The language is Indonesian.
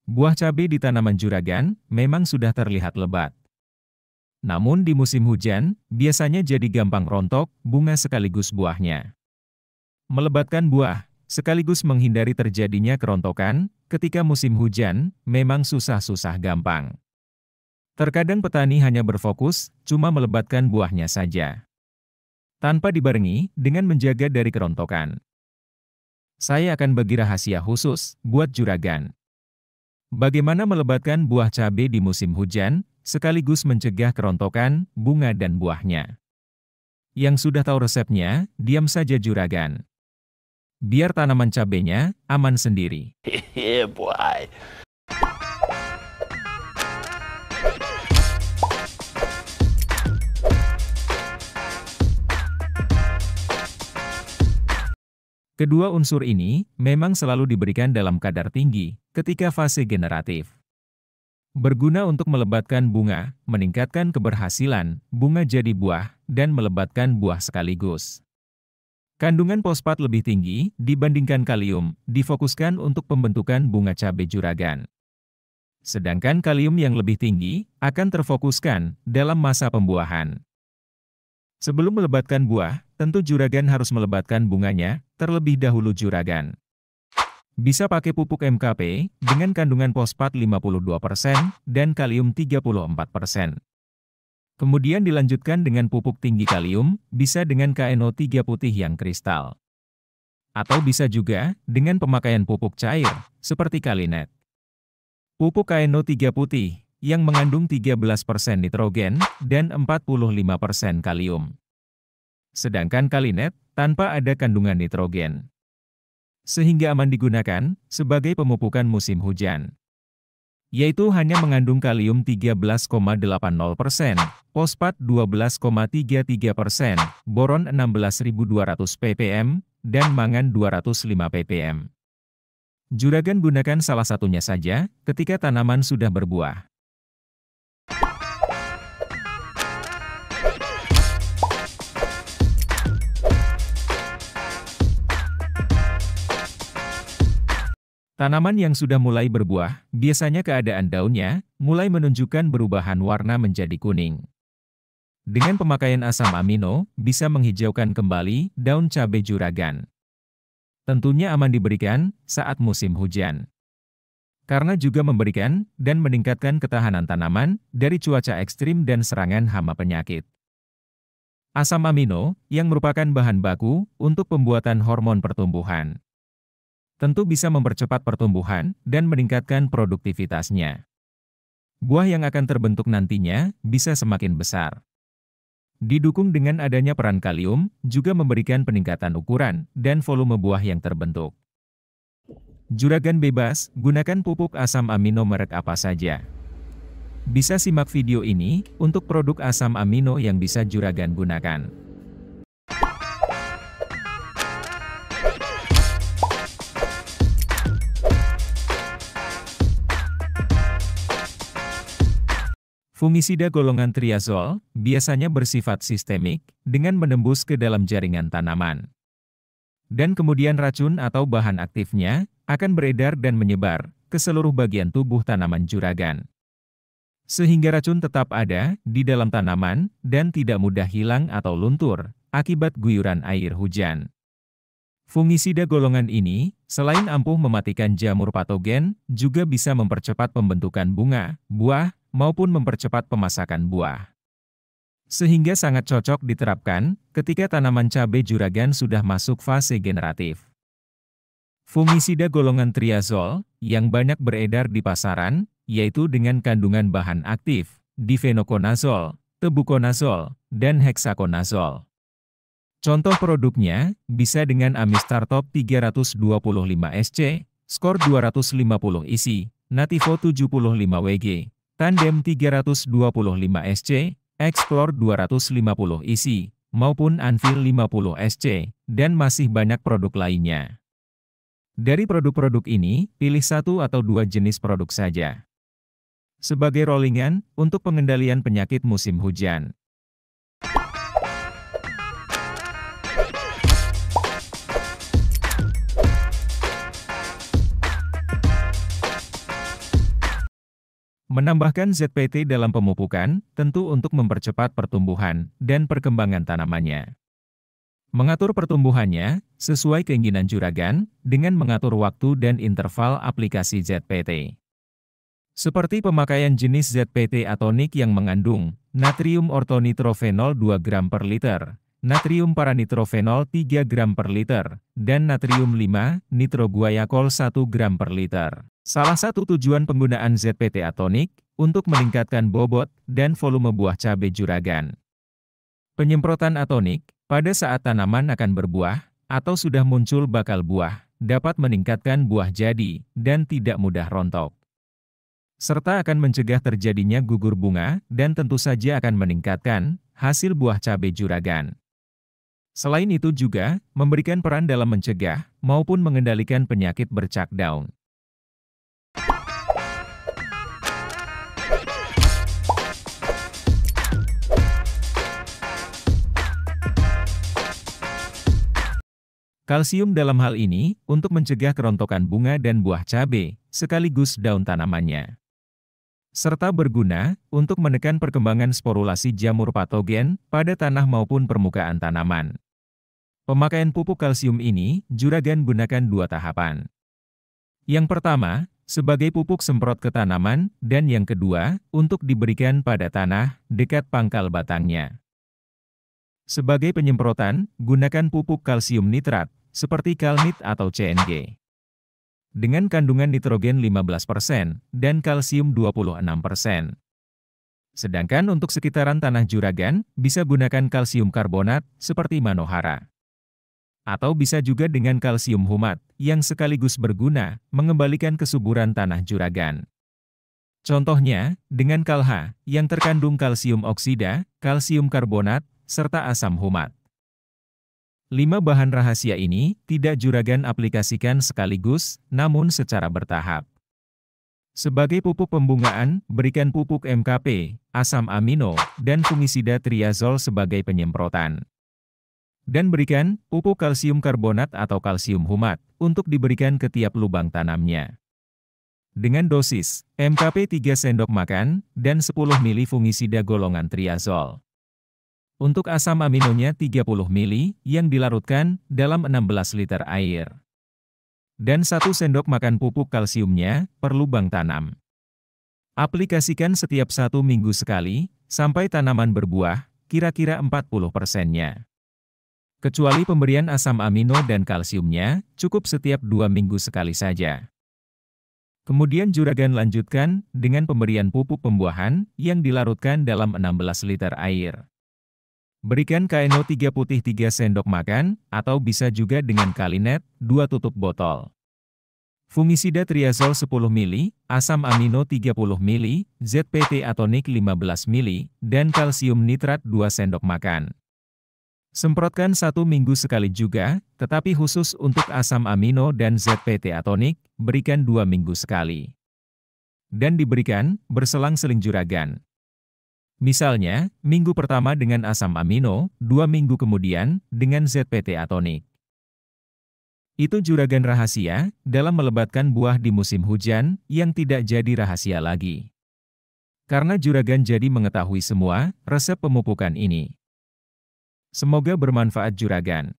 buah cabai di tanaman juragan memang sudah terlihat lebat. Namun di musim hujan, biasanya jadi gampang rontok, bunga sekaligus buahnya. Melebatkan buah, sekaligus menghindari terjadinya kerontokan, ketika musim hujan, memang susah-susah gampang. Terkadang petani hanya berfokus, cuma melebatkan buahnya saja, tanpa dibarengi dengan menjaga dari kerontokan. Saya akan bagi rahasia khusus buat juragan. Bagaimana melebatkan buah cabai di musim hujan, sekaligus mencegah kerontokan, bunga dan buahnya. Yang sudah tahu resepnya, diam saja juragan. Biar tanaman cabainya aman sendiri. Yeah, boy. Kedua unsur ini memang selalu diberikan dalam kadar tinggi ketika fase generatif. Berguna untuk melebatkan bunga, meningkatkan keberhasilan, bunga jadi buah, dan melebatkan buah sekaligus. Kandungan fosfat lebih tinggi dibandingkan kalium, difokuskan untuk pembentukan bunga cabai juragan. Sedangkan kalium yang lebih tinggi akan terfokuskan dalam masa pembuahan. Sebelum melebatkan buah, tentu juragan harus melebatkan bunganya terlebih dahulu juragan. Bisa pakai pupuk MKP dengan kandungan fosfat 52% dan kalium 34%. Kemudian dilanjutkan dengan pupuk tinggi kalium, bisa dengan KNO3 putih yang kristal. Atau bisa juga dengan pemakaian pupuk cair, seperti Kalinet. Pupuk KNO3 putih, yang mengandung 13% nitrogen dan 45% kalium. Sedangkan Kalinet, tanpa ada kandungan nitrogen. Sehingga aman digunakan sebagai pemupukan musim hujan. Yaitu hanya mengandung kalium 13,80%, fosfat 12,33%, boron 16.200 ppm, dan mangan 205 ppm. Juragan gunakan salah satunya saja ketika tanaman sudah berbuah. Tanaman yang sudah mulai berbuah, biasanya keadaan daunnya mulai menunjukkan perubahan warna menjadi kuning. Dengan pemakaian asam amino, bisa menghijaukan kembali daun cabai juragan. Tentunya aman diberikan saat musim hujan. Karena juga memberikan dan meningkatkan ketahanan tanaman dari cuaca ekstrim dan serangan hama penyakit. Asam amino, yang merupakan bahan baku untuk pembuatan hormon pertumbuhan, tentu bisa mempercepat pertumbuhan dan meningkatkan produktivitasnya. Buah yang akan terbentuk nantinya bisa semakin besar. Didukung dengan adanya peran kalium, juga memberikan peningkatan ukuran dan volume buah yang terbentuk. Juragan bebas, gunakan pupuk asam amino merek apa saja. Bisa simak video ini untuk produk asam amino yang bisa juragan gunakan. Fungisida golongan triazol biasanya bersifat sistemik dengan menembus ke dalam jaringan tanaman. Dan kemudian racun atau bahan aktifnya akan beredar dan menyebar ke seluruh bagian tubuh tanaman juragan. Sehingga racun tetap ada di dalam tanaman dan tidak mudah hilang atau luntur akibat guyuran air hujan. Fungisida golongan ini, selain ampuh mematikan jamur patogen, juga bisa mempercepat pembentukan bunga, buah, maupun mempercepat pemasakan buah. Sehingga sangat cocok diterapkan ketika tanaman cabai juragan sudah masuk fase generatif. Fungisida golongan triazol, yang banyak beredar di pasaran, yaitu dengan kandungan bahan aktif, difenoconazole, tebuconazole, dan hexaconazole. Contoh produknya, bisa dengan Amistar Top 325 SC, Skor 250 isi, Nativo 75 WG, Tandem 325 SC, Explore 250 isi, maupun Anvil 50 SC, dan masih banyak produk lainnya. Dari produk-produk ini, pilih satu atau dua jenis produk saja sebagai rollingan untuk pengendalian penyakit musim hujan. Menambahkan ZPT dalam pemupukan, tentu untuk mempercepat pertumbuhan dan perkembangan tanamannya. Mengatur pertumbuhannya, sesuai keinginan juragan, dengan mengatur waktu dan interval aplikasi ZPT. Seperti pemakaian jenis ZPT atonik yang mengandung natrium ortonitrofenol 2 gram per liter, natrium paranitrofenol 3 gram per liter, dan natrium 5 nitroguaiacol 1 gram per liter. Salah satu tujuan penggunaan ZPT atonik untuk meningkatkan bobot dan volume buah cabai juragan. Penyemprotan atonik pada saat tanaman akan berbuah atau sudah muncul bakal buah dapat meningkatkan buah jadi dan tidak mudah rontok, serta akan mencegah terjadinya gugur bunga dan tentu saja akan meningkatkan hasil buah cabai juragan. Selain itu juga memberikan peran dalam mencegah maupun mengendalikan penyakit bercak daun. Kalsium dalam hal ini untuk mencegah kerontokan bunga dan buah cabai, sekaligus daun tanamannya. Serta berguna untuk menekan perkembangan sporulasi jamur patogen pada tanah maupun permukaan tanaman. Pemakaian pupuk kalsium ini juragan gunakan 2 tahapan. Yang pertama, sebagai pupuk semprot ke tanaman, dan yang kedua, untuk diberikan pada tanah dekat pangkal batangnya. Sebagai penyemprotan, gunakan pupuk kalsium nitrat, seperti Kalnit atau CNG. Dengan kandungan nitrogen 15% dan kalsium 26%. Sedangkan untuk sekitaran tanah juragan, bisa gunakan kalsium karbonat, seperti Manohara. Atau bisa juga dengan kalsium humat, yang sekaligus berguna, mengembalikan kesuburan tanah juragan. Contohnya, dengan Kalha, yang terkandung kalsium oksida, kalsium karbonat, serta asam humat. 5 bahan rahasia ini tidak juragan aplikasikan sekaligus, namun secara bertahap. Sebagai pupuk pembungaan, berikan pupuk MKP, asam amino, dan fungisida triazol sebagai penyemprotan. Dan berikan pupuk kalsium karbonat atau kalsium humat, untuk diberikan ke tiap lubang tanamnya. Dengan dosis, MKP 3 sendok makan, dan 10 ml fungisida golongan triazol. Untuk asam aminonya 30 ml yang dilarutkan dalam 16 liter air. Dan 1 sendok makan pupuk kalsiumnya per lubang tanam. Aplikasikan setiap 1 minggu sekali, sampai tanaman berbuah, kira-kira 40%-nya. Kecuali pemberian asam amino dan kalsiumnya, cukup setiap 2 minggu sekali saja. Kemudian juragan lanjutkan dengan pemberian pupuk pembuahan yang dilarutkan dalam 16 liter air. Berikan KNO 3 putih 3 sendok makan, atau bisa juga dengan Kalinet, 2 tutup botol. Fungisida triazol 10 ml, asam amino 30 ml, ZPT atonik 15 ml, dan kalsium nitrat 2 sendok makan. Semprotkan 1 minggu sekali juga, tetapi khusus untuk asam amino dan ZPT atonik, berikan 2 minggu sekali. Dan diberikan berselang-seling juragan. Misalnya, minggu pertama dengan asam amino, 2 minggu kemudian dengan ZPT atonik. Itu juragan rahasia dalam melebatkan buah di musim hujan yang tidak jadi rahasia lagi. Karena juragan jadi mengetahui semua resep pemupukan ini. Semoga bermanfaat juragan.